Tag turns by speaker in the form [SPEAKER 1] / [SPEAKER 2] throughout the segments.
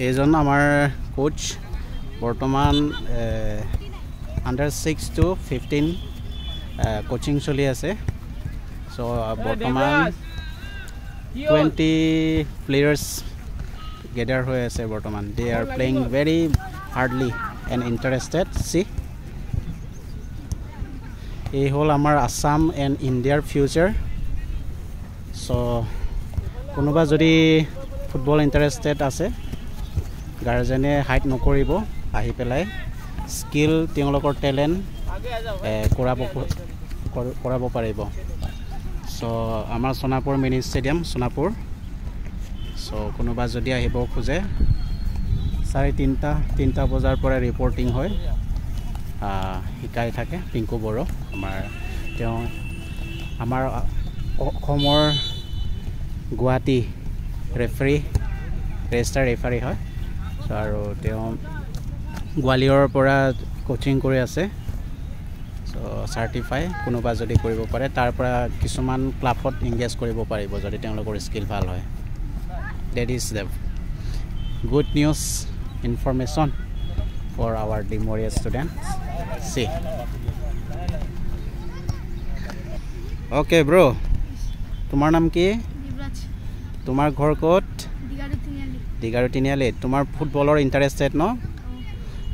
[SPEAKER 1] এইজন আমাৰ কোচ বৰ্তমান আন্ডাৰ 6 to 15 কোচিং চলি আছে সো বৰ্তমান 20 প্লেয়াৰ্স গেদাৰ হৈ আছে বৰ্তমান they are playing very hardly and interested see এই হল আমাৰ আসাম and Indiaৰ future সো কোনোবা যদি ফুটবল ইন্টাৰেষ্টেড আছে গাৰ্জেনে হাইট নকৰিব আহি পেলাই স্কিল তেওঁলোকৰ টেলেন্ট কৰাব পাৰিব সো আমাৰ Sonapur mini stadium Sonapur so কোনোবা যদি আহিব খোজে 3:30 বজাৰ পৰা ৰিপৰ্টিং হয় শিকাই থাকে পিংকু বড়ো আমাৰ অসমৰ গুৱাহাটী ৰেজিষ্টাৰ ৰেফাৰী হয় আৰু তেওঁ গোৱালিয়ৰৰ পৰা কোচিং কৰি আছে সো সাৰ্টিফাই কোনোবা যদি কৰিব পাৰে তাৰ পৰা কিছুমান ক্লাবত এংগেজ কৰিব পাৰিব যদি তেওঁলোকৰ স্কিল ভাল হয় that is the good news information for our Dimoria students see okay bro তোমাৰ নাম কি দিবৰাজ তোমাৰ ঘৰ ক'ত দিগাৰু তিনিআলি তোমাৰ ফুটবলৰ ইন্টাৰেষ্টেড ন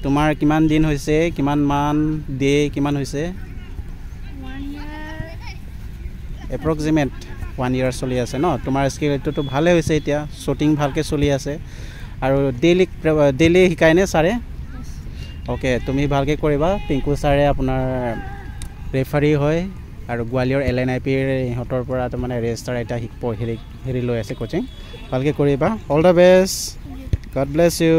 [SPEAKER 1] তোমাৰ কিমান দিন হৈছে কিমান মান ডে কিমান হৈছে 1 year approximate 1 year চলি আছে ন তোমাৰ স্কিল এটো ভালে হৈছে এতিয়া শুটিং ভালকে চলি আছে আৰু ডেইলি শিকাইনে সাৰে ওকে তুমি ভালকে কৰিবা পিংকু সাৰে আপোনাৰ ৰেফাৰী হয় আৰু গোৱালিয়ৰ LNIP ৰ হতৰ পৰা তো মানে ৰেজিষ্টাৰ এটা হেৰি লৈ আছে কোচিং ভালকে কৰিবা all the best God bless U